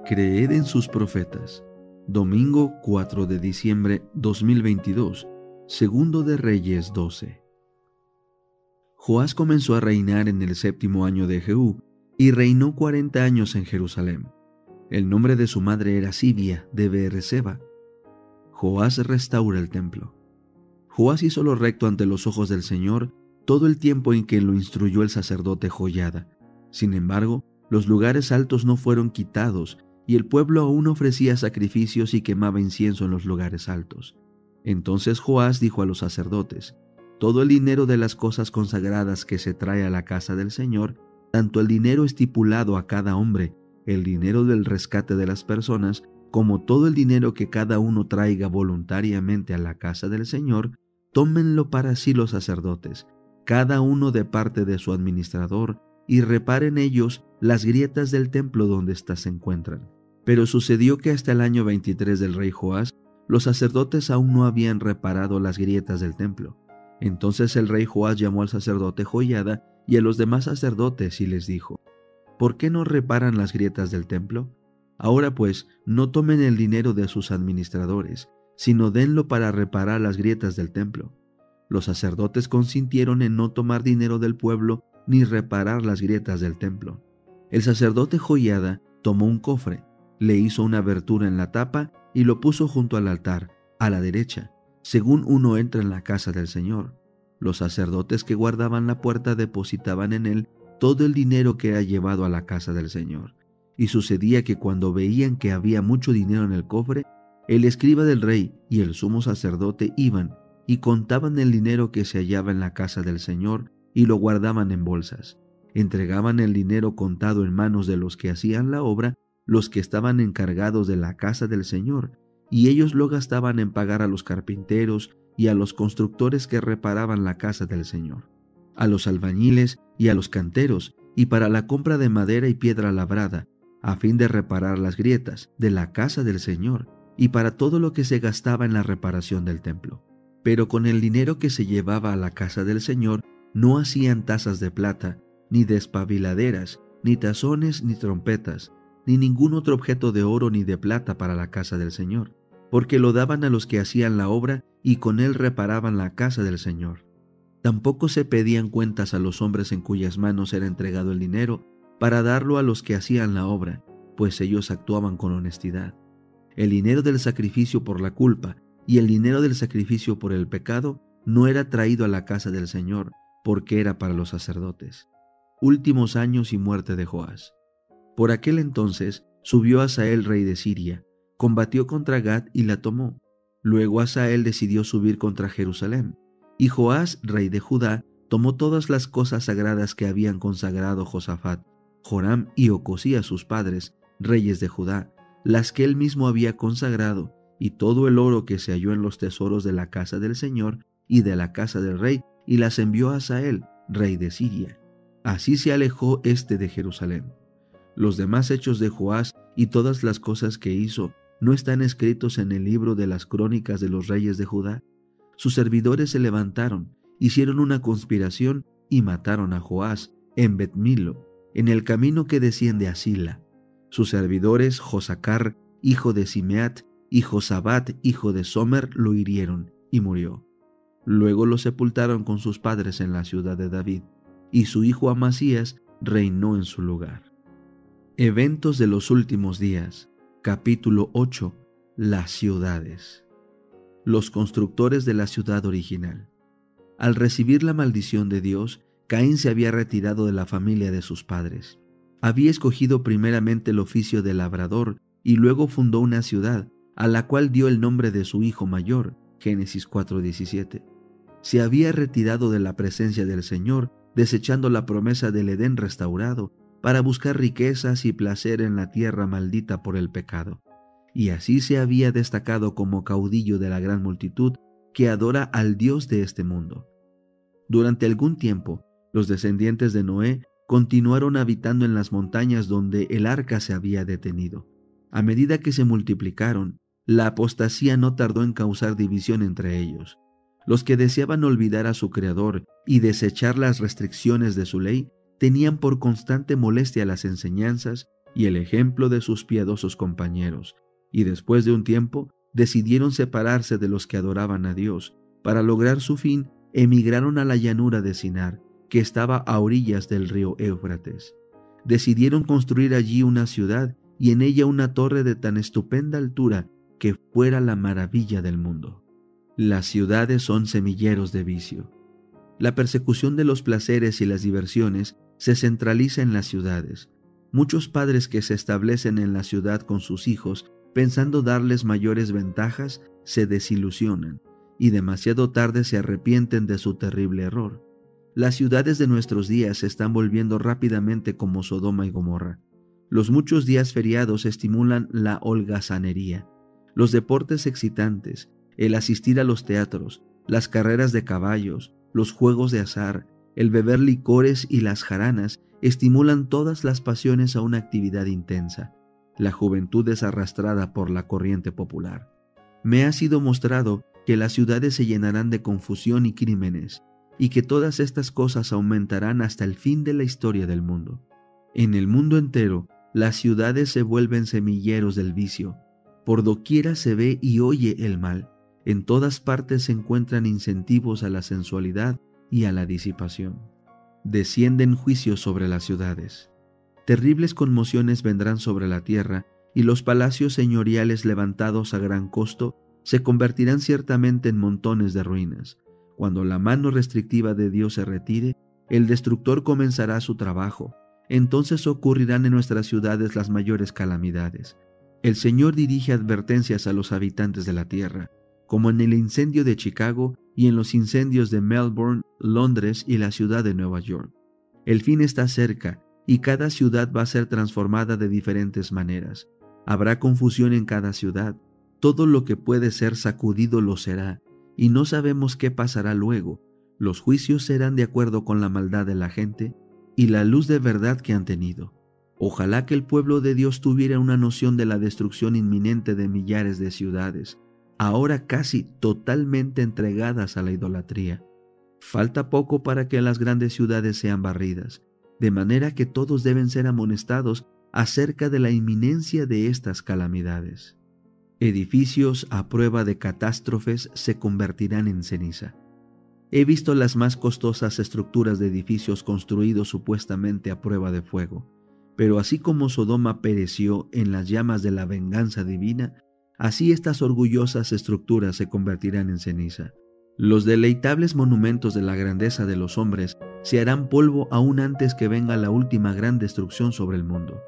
Creed en sus profetas. Domingo 4 de diciembre 2022, segundo de Reyes 12. Joás comenzó a reinar en el 7º año de Jehú y reinó 40 años en Jerusalén. El nombre de su madre era Sibia de Beerseba. Joás restaura el templo. Joás hizo lo recto ante los ojos del Señor todo el tiempo en que lo instruyó el sacerdote Joiada. Sin embargo, los lugares altos no fueron quitados, y el pueblo aún ofrecía sacrificios y quemaba incienso en los lugares altos. Entonces Joás dijo a los sacerdotes: todo el dinero de las cosas consagradas que se trae a la casa del Señor, tanto el dinero estipulado a cada hombre, el dinero del rescate de las personas, como todo el dinero que cada uno traiga voluntariamente a la casa del Señor, tómenlo para sí los sacerdotes, cada uno de parte de su administrador, y reparen ellos las grietas del templo donde éstas se encuentran. Pero sucedió que hasta el año 23 del rey Joás, los sacerdotes aún no habían reparado las grietas del templo. Entonces el rey Joás llamó al sacerdote Joiada y a los demás sacerdotes y les dijo: ¿por qué no reparan las grietas del templo? Ahora pues, no tomen el dinero de sus administradores, sino denlo para reparar las grietas del templo. Los sacerdotes consintieron en no tomar dinero del pueblo ni reparar las grietas del templo. El sacerdote Joiada tomó un cofre, le hizo una abertura en la tapa y lo puso junto al altar, a la derecha, según uno entra en la casa del Señor. Los sacerdotes que guardaban la puerta depositaban en él todo el dinero que era llevado a la casa del Señor. Y sucedía que cuando veían que había mucho dinero en el cofre, el escriba del rey y el sumo sacerdote iban y contaban el dinero que se hallaba en la casa del Señor y lo guardaban en bolsas. Entregaban el dinero contado en manos de los que hacían la obra, los que estaban encargados de la casa del Señor, y ellos lo gastaban en pagar a los carpinteros y a los constructores que reparaban la casa del Señor, a los albañiles y a los canteros, y para la compra de madera y piedra labrada, a fin de reparar las grietas de la casa del Señor, y para todo lo que se gastaba en la reparación del templo. Pero con el dinero que se llevaba a la casa del Señor no hacían tazas de plata, ni despabiladeras, ni tazones, ni trompetas, ni ningún otro objeto de oro ni de plata para la casa del Señor, porque lo daban a los que hacían la obra y con él reparaban la casa del Señor. Tampoco se pedían cuentas a los hombres en cuyas manos era entregado el dinero para darlo a los que hacían la obra, pues ellos actuaban con honestidad. El dinero del sacrificio por la culpa y el dinero del sacrificio por el pecado no era traído a la casa del Señor, porque era para los sacerdotes. Últimos años y muerte de Joás. Por aquel entonces subió Hazael, rey de Siria, combatió contra Gat y la tomó. Luego Hazael decidió subir contra Jerusalén, y Joás, rey de Judá, tomó todas las cosas sagradas que habían consagrado Josafat, Joram y Ocosías sus padres, reyes de Judá, las que él mismo había consagrado, y todo el oro que se halló en los tesoros de la casa del Señor y de la casa del rey, y las envió a Hazael, rey de Siria. Así se alejó éste de Jerusalén. Los demás hechos de Joás y todas las cosas que hizo no están escritos en el libro de las crónicas de los reyes de Judá. Sus servidores se levantaron, hicieron una conspiración y mataron a Joás en Bet-Milo, en el camino que desciende a Sila. Sus servidores, Josacar, hijo de Simeat, y Josabat, hijo de Somer, lo hirieron y murió. Luego lo sepultaron con sus padres en la ciudad de David, y su hijo Amasías reinó en su lugar. Eventos de los últimos días. Capítulo 8. Las ciudades. Los constructores de la ciudad original. Al recibir la maldición de Dios, Caín se había retirado de la familia de sus padres. Había escogido primeramente el oficio de labrador y luego fundó una ciudad, a la cual dio el nombre de su hijo mayor, Génesis 4:17. Se había retirado de la presencia del Señor, desechando la promesa del Edén restaurado, para buscar riquezas y placer en la tierra maldita por el pecado. Y así se había destacado como caudillo de la gran multitud que adora al Dios de este mundo. Durante algún tiempo, los descendientes de Noé continuaron habitando en las montañas donde el arca se había detenido. A medida que se multiplicaron, la apostasía no tardó en causar división entre ellos. Los que deseaban olvidar a su Creador y desechar las restricciones de su ley, tenían por constante molestia las enseñanzas y el ejemplo de sus piadosos compañeros, y después de un tiempo decidieron separarse de los que adoraban a Dios. Para lograr su fin, emigraron a la llanura de Sinar, que estaba a orillas del río Éufrates. Decidieron construir allí una ciudad y en ella una torre de tan estupenda altura que fuera la maravilla del mundo. Las ciudades son semilleros de vicio. La persecución de los placeres y las diversiones se centraliza en las ciudades. Muchos padres que se establecen en la ciudad con sus hijos pensando darles mayores ventajas se desilusionan y demasiado tarde se arrepienten de su terrible error. Las ciudades de nuestros días se están volviendo rápidamente como Sodoma y Gomorra. Los muchos días feriados estimulan la holgazanería, los deportes excitantes, el asistir a los teatros, las carreras de caballos, los juegos de azar, el beber licores y las jaranas estimulan todas las pasiones a una actividad intensa. La juventud es arrastrada por la corriente popular. Me ha sido mostrado que las ciudades se llenarán de confusión y crímenes, y que todas estas cosas aumentarán hasta el fin de la historia del mundo. En el mundo entero, las ciudades se vuelven semilleros del vicio. Por doquiera se ve y oye el mal. En todas partes se encuentran incentivos a la sensualidad y a la disipación. Descienden juicios sobre las ciudades. Terribles conmociones vendrán sobre la tierra, y los palacios señoriales levantados a gran costo se convertirán ciertamente en montones de ruinas. Cuando la mano restrictiva de Dios se retire, el destructor comenzará su trabajo. Entonces ocurrirán en nuestras ciudades las mayores calamidades. El Señor dirige advertencias a los habitantes de la tierra, como en el incendio de Chicago y en los incendios de Melbourne, Londres y la ciudad de Nueva York. El fin está cerca, y cada ciudad va a ser transformada de diferentes maneras. Habrá confusión en cada ciudad. Todo lo que puede ser sacudido lo será, y no sabemos qué pasará luego. Los juicios serán de acuerdo con la maldad de la gente y la luz de verdad que han tenido. Ojalá que el pueblo de Dios tuviera una noción de la destrucción inminente de millares de ciudades, ahora casi totalmente entregadas a la idolatría. Falta poco para que las grandes ciudades sean barridas, de manera que todos deben ser amonestados acerca de la inminencia de estas calamidades. Edificios a prueba de catástrofes se convertirán en ceniza. He visto las más costosas estructuras de edificios construidos supuestamente a prueba de fuego, pero así como Sodoma pereció en las llamas de la venganza divina, así estas orgullosas estructuras se convertirán en ceniza. Los deleitables monumentos de la grandeza de los hombres se harán polvo aún antes que venga la última gran destrucción sobre el mundo.